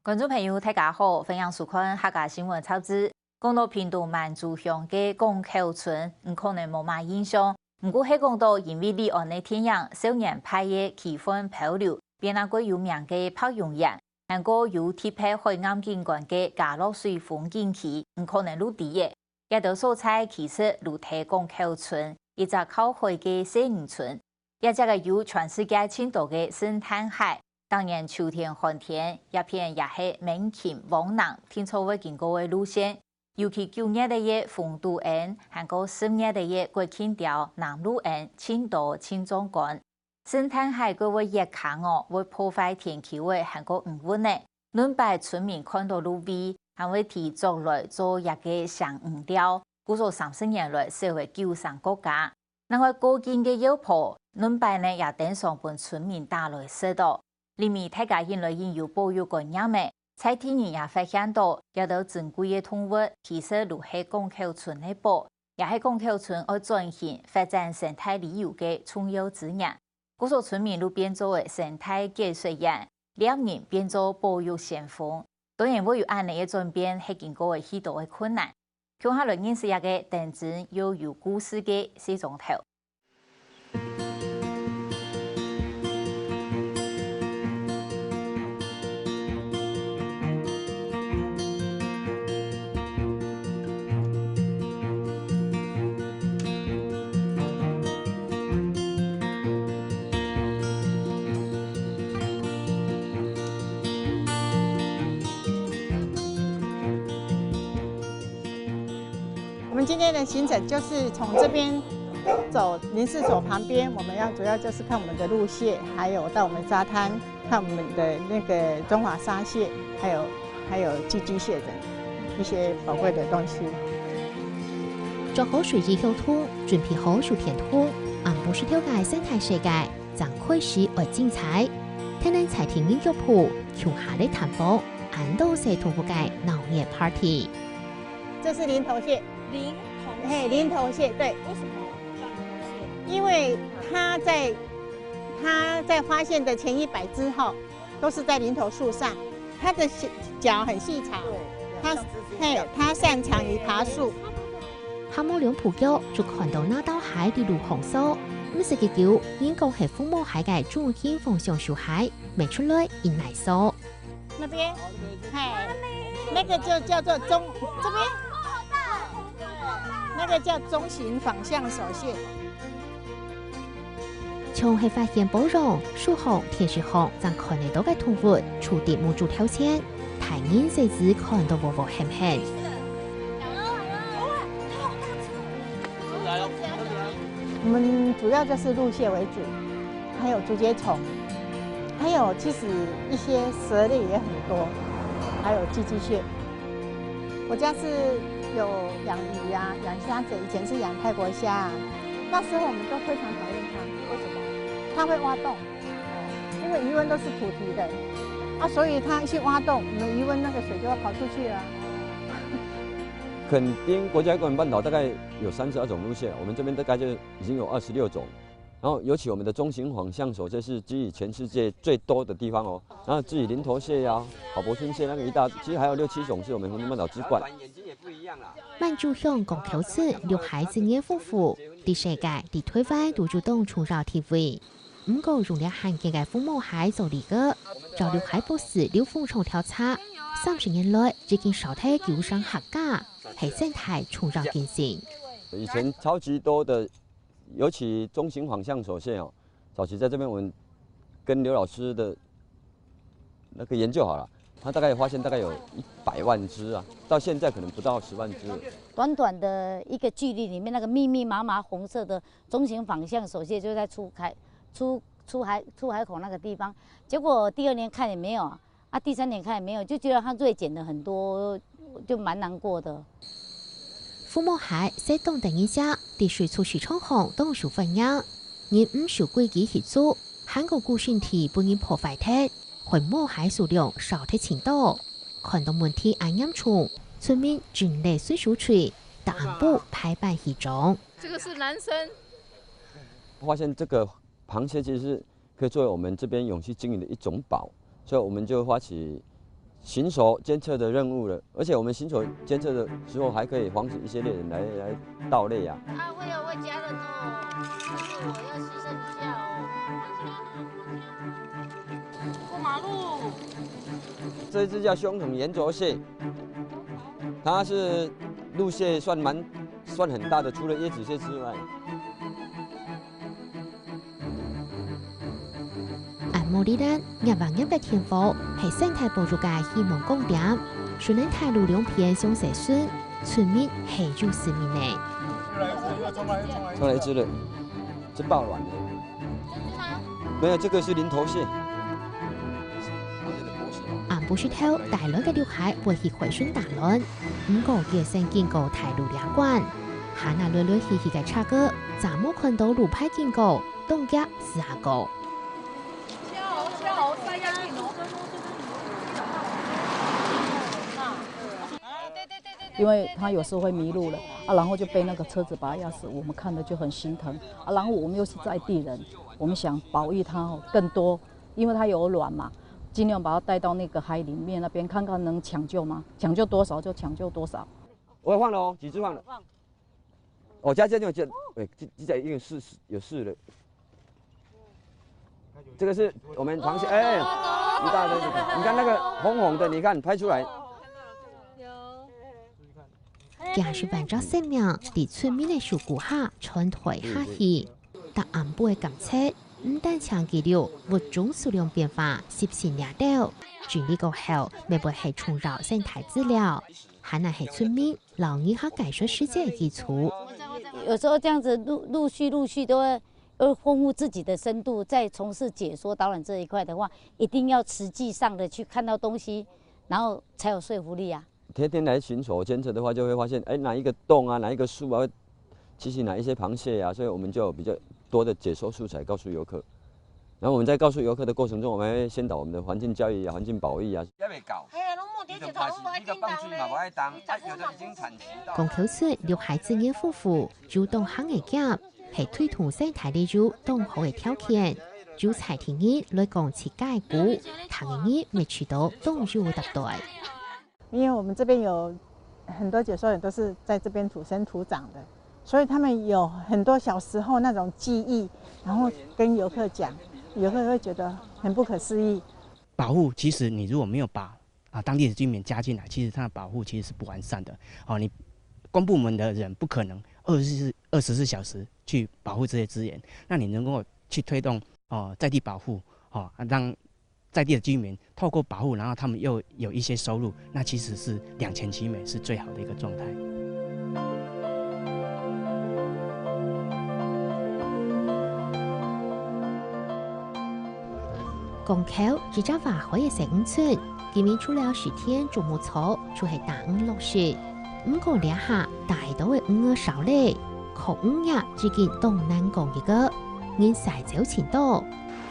观众朋友，大家好，欢迎收看客家新闻超知。讲到屏东万族乡嘅拱口村，可能无嘛印象。不过係講到因為離岸嘅天陽，少年派嘅氣氛漂流，變那個有名嘅泡泳人，還個有貼喺海岸景觀嘅嘉樂水風景區，可能陸地嘅。一道所在其實如提拱口村，一隻靠海嘅小漁村，一隻個有全世界青島嘅生態海。當年秋天寒天，一片也係猛禽汪囊，天初會經過嘅路線。尤其9月的嘢豐都岸，還有10月的嘢國慶條南路岸，青島青壯觀。生態海嗰位熱坑哦，會破壞天氣嘅，還有唔穩呢。輪擺村民看到路邊，還會提作來做一個上誤調，故作30年來社會救傷國家。另外過境嘅腰婆，輪擺呢也等上本村民帶來識到。裡面大家因來因有保育觀念嘅，在天然也發現到有到珍貴嘅動物，其實如係拱口村嘅寶，也係拱口村要轉型發展生態旅遊嘅重要資源。故所村民都變做嘅生態解說員，兩人變做保育先鋒。當然會有安尼嘅轉變，係經過許多嘅困難。向下來認識一個真正又有故事嘅四種頭。我们今天的行程就是从这边走林试所旁边，我们要主要就是看我们的鹿蟹，还有到我们沙滩看我们的那个中华沙蟹，还有寄居蟹等一些宝贵的东西。做好水质沟通，準備好薯田通，按不是了解生態世界，展開時而精彩。天然財田研究鋪，窮下的探訪，安都社同福界鬧熱 party。这是林頭蟹。林頭蟹，对。为什么叫林頭蟹？因为它在发现的前100只后，都是在林头树上，它的脚很细长，它擅长于爬树。蛤蟆兩蒲腳就看到那道海的陸紅色，唔是嘅叫應該係父母海嘅中間方向樹海，未出來引來數。那邊，那個就叫做這邊。那個叫中型仿象手蟹，從係發現保容、樹紅、天使紅，就看得到嘅動物，觸地冇做挑戰，睇人細子看到窩窩輕輕。我們主要就是鹿蟹為主，還有竹節蟲，還有其實一些蛇類也很多，還有寄居蟹。我家是有養魚啊，養蝦子，以前是養泰國蝦啊。那時候我們都非常討厭它，為什麼？它會挖洞，因為魚塭都是土堤的，所以它一去挖洞，我們魚塭那個水就要跑出去了。墾丁國家公園半島大概有32種鹿蟹，我們這邊大概就已經有26種。然後尤其我們的中型仿象手蟹是居於全世界最多的地方哦。然後至於林頭蟹呀、郝柏村蟹那個其實還有6、7種是我們墾丁半島之冠。萬族鄉拱口村綠海資源豐富，啲世界啲推翻都主動重繞地位。唔過用了罕見嘅父母海做嚟嘅，照綠海博士劉鳳松調查，30年來已經少睇救上客家，係生態重繞見證。以前超級多的。尤其中型仿象手蟹哦，早期在這邊我們跟劉老師的那個研究好了，他大概發現大概有100萬隻啊，到現在可能不到10萬隻。短短的一個距離裡面，那個密密麻麻紅色的中型仿象手蟹就在出海口那個地方，結果第2年看也沒有啊，第3年看也沒有，就覺得它銳減了很多，就蠻難過的。父母海在東等一下，地水處市場行當屬分樣，因唔受規矩去做，韓國古訓題不應破壞它，父母海數量少得程度，看到問題暗嚴重，村民盡力水數水，答案部排版一種。這個是男生。發現這個螃蟹其實是可以作為我們這邊永續經營的一種寶，所以我們就發起巡守监测的任务了，而且我们巡守监测的时候，还可以防止一些猎人来盗猎啊。会家人哦，但是我要牺牲一下哦。过马路。这一只叫胸筒圆轴蟹，它是陆蟹算很大的，除了椰子蟹之外。按摩里兰日望日的天赋係生態保育嘅希望光點，雖然大陸兩片相蛇孫，村民係有市民嘅。冲来一只了，是爆卵的。没有，这个是林头蟹。按不是頭大陸嘅劉海會去回旋打輪，唔過嘅生見過大陸兩關，下那累累稀稀嘅差個，咋冇看到路牌見過，東家試下個。因为他有时候会迷路了啊，然后就被那个车子把他压死，我们看了就很心疼啊。然后我们又是在地人，我们想保育它更多，因为它有卵嘛，尽量把它带到那个海里面那边，看看能抢救吗？抢救多少就抢救多少。我也放了哦，几只放了。我家这就有，哎，这已经有事了。这个是我们螃蟹，哎，一大堆。你看那个红红的，你看拍出来。也是按照生命伫村民的樹骨下傳退下去，但暗部嘅監測唔但長期了物種數量變化攝氏兩度，處理過後未必係沖擾生態資料，還係係村民老人和解說世界嘅基礎。有時候這樣子陸續都會豐富自己的深度，在從事解說導覽這一塊的話，一定要實際上的去看到東西，然後才有說服力啊。天天来巡守监测的话，就会发现，哎，哪一个洞啊，哪一个树啊，其实哪一些螃蟹啊，所以我们就有比较多的解说素材告诉游客。然后我们在告诉游客的过程中，我们会先导我们的环境教育啊、环境保育啊。公口村刘海子嘅夫婦主動行嘅夾，係推動生態利用動好嘅條件。主財田嘅來講設計股，唐嘅未取到動入特對。因为我们这边有很多解说员都是在这边土生土长的，所以他们有很多小时候那种记忆，然后跟游客讲，游客会觉得很不可思议。保护其实你如果没有把当地的居民加进来，其实它的保护其实是不完善的。你公部门的人不可能24小时去保护这些资源，那你能够去推动在地保护，让在地的居民透过保护，然后他们又有一些收入，那其实是两全其美，是最好的一个状态。公口只只華海嘅石五村，見面除了10天種牧草，就係大五落雪。5個兩下大到嘅5個少咧，靠5日只見東南講一個，因曬走前多。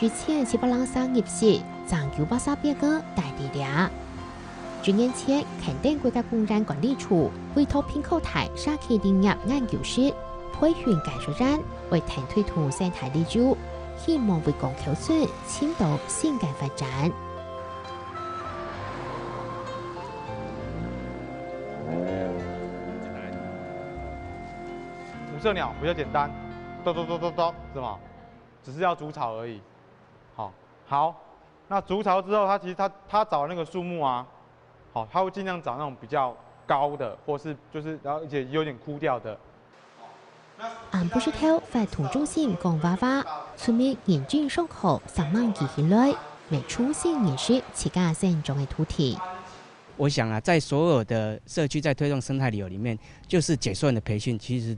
之前700人生業時，長930個大地了。10年前，垦丁國家公園管理處委託平口台沙溪林業研究室培訓解說員，為團推動生態利用，希望為公口村倡導新嘅發展。五色鸟比較簡單，咚，是嗎？只是要築巢而已。好，那築巢之後，它其實它找那個樹木啊，它會盡量找那種比較高的，或是就是然後而且有點枯掉的。按不是頭發同中心講話話，村民認真上課3萬幾起來，未重新認識自家生長的土地。我想啊，在所有的社區在推動生態旅遊裡面，就是解說員的培訓其實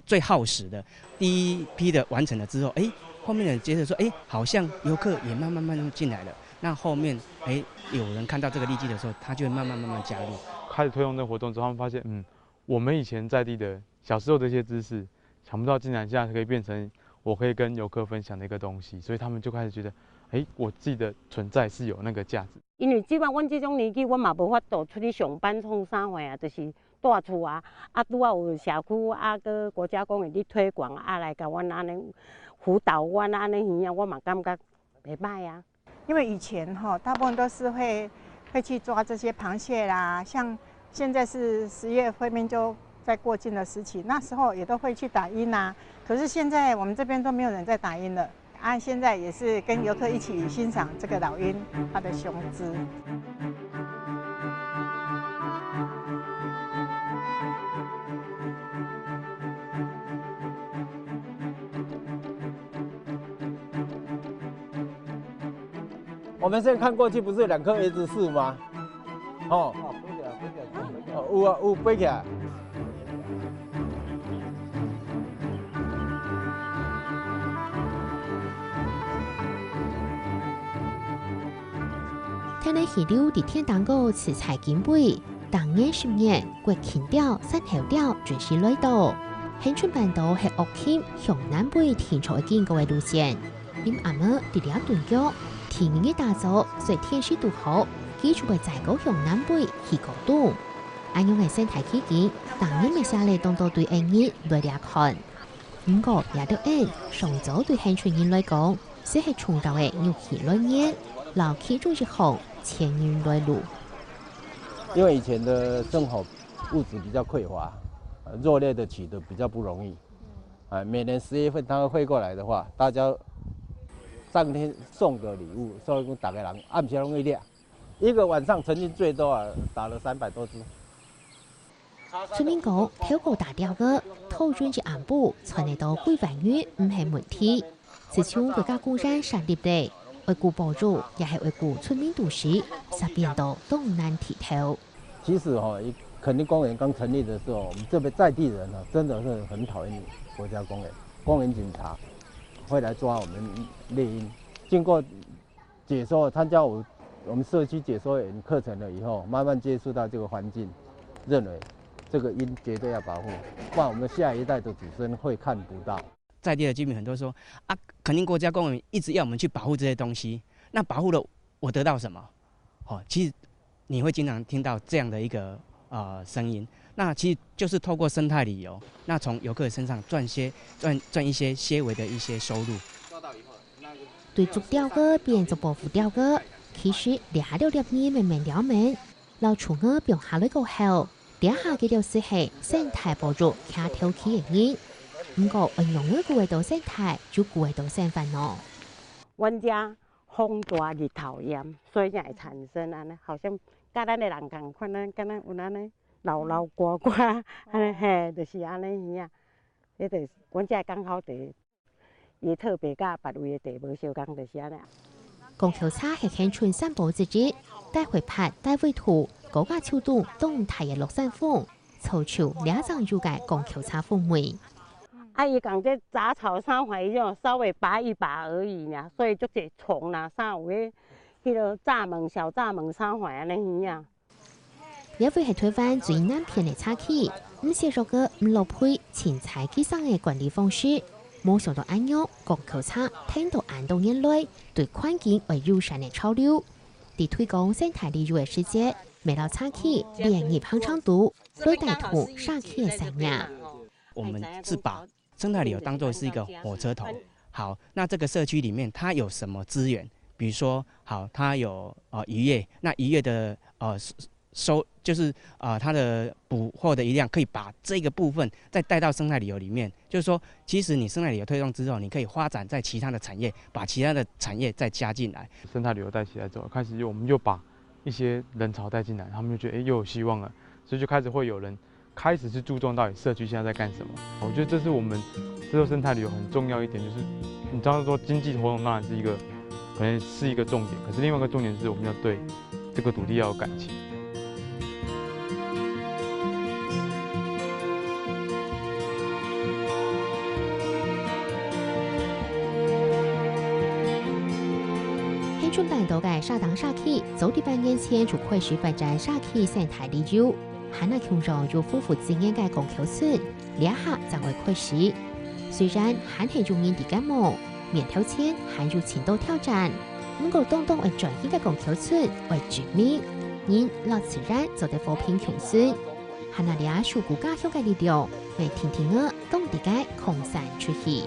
最耗時的。第一批的完成了之後，後面的人接着說，好像遊客也慢慢進來了。那後面，有人看到這個利基的時候，他就會慢慢加入。開始推動這個活動之後，他們發現，我們以前在地的小時候這些知識，想不到竟然現在可以變成我可以跟遊客分享的一個東西，所以他們就開始覺得，我自己的存在是有那個價值。因為即擺阮這種年紀，阮嘛無法度出去上班創啥貨啊，就是住厝啊，拄啊有社區個國家公園咧推廣來甲阮安尼輔導阮安尼耳我嘛感覺袂歹啊。因为以前大部分都是会会去抓这些螃蟹啦。像现在是10月会面就在过境的时期，那时候也都会去打鹰啊。可是现在我们这边都没有人在打鹰了啊，现在也是跟游客一起欣赏这个老鹰它的雄姿。我们现在看过去不是2棵椰子树吗？哦，有啊，有飞起来。天内溪流伫天堂沟饲菜金贝，当年10年国青钓、山头钓准时来到。恒春半岛系澳钦向南北天朝的经过的路线，因阿嬷伫2顿脚。天然的打造，随天时度好，基础为在高向南北去高度。安用的生态基金，当年咪下来当到对岸人来了看。不过也都按上早对恒春人来讲，虽系冲到的牛气来年，老气中之后千人来路。因为以前的生活物质比较匮乏，肉类的取得比较不容易。每年10月份他会过来的话，大家。上天送的礼物，所以讲大家人暗时拢会掠，一个晚上曾经最多打了300多只。村民讲，透过打钓个偷准至暗部，传嚟到几万元唔系问题。自从国家公山设立的，为顾保住，也系为顾村民都市，实变到东南提头。其实垦丁公园刚成立的时候，我们这边在地人真的是很讨厌国家公园，公园警察。会来抓我们猎鹰。经过解说，参加我们社区解说员课程了以后，慢慢接触到这个环境，认为这个鹰绝对要保护，不然我们下一代的子孙会看不到。在地的居民很多说啊，垦丁国家公园一直要我们去保护这些东西，那保护了我得到什么？其实你会经常听到这样的一个声音。那其实就是透过生态旅游，那从游客身上赚一些些微的一些收入。对足钓个变做保护钓个，其实2-6年慢慢了门，老厝个变下来过后，下嘅就是系生态保育卡头起嘅人。不过运用个古味道生态，就古味道生烦恼。阮家风大日头炎，所以才会产生安尼，好像甲咱的人共款，敢若有安尼。流刮刮，安尼嘿，就是安尼样。迄就是阮遮港口地，伊特别甲别位的地无相共，就是安尼。拱桥叉系恒春散步之日，带回拍、带回图，高架秋冬动态嘅落山风，凑出2张入界拱桥叉氛围。伊讲这杂草山槐种稍微拔一拔而已呀，所以就这虫啦，啥有迄个蚱蜢、小蚱蜢、山槐安尼样。也会系台湾最南片的茶器，唔接受个唔落配前菜基上的管理方式，冇想到安样拱桥叉听到安多年来对环境为友善的潮流，伫推广生态旅游的世界，每到茶器连日行长度，都带图上去的三年。我们是把生态旅游当作是一个火车头。好，那这个社区里面它有什么资源？比如说，好，它有渔业，那渔业的就是它的捕获的一量可以把这个部分再带到生态旅游里面。就是说，其实你生态旅游推动之后，你可以发展在其他的产业，把其他的产业再加进来。生态旅游带起来之后，开始我们就把一些人潮带进来，他们就觉得又有希望了，所以就开始会有人开始去注重到底社区现在在干什么。我觉得这是我们这个生态旅游很重要一点，就是你知道说经济活动当然是一个可能是一个重点，可是另外一个重点是我们要对这个土地要有感情。春半岛嘅沙塘沙溪，早啲半年前就开始发展沙溪生态旅游，汉那琼上就丰富资源嘅拱桥村，两下才会开始。虽然汉系中年啲感冒，面头前还有前度挑战，不过东东为转型嘅拱桥村为知名，因老自然做得和平穷村，汉那俩属国家乡嘅力量，为天天嘅当地嘅扩散出去。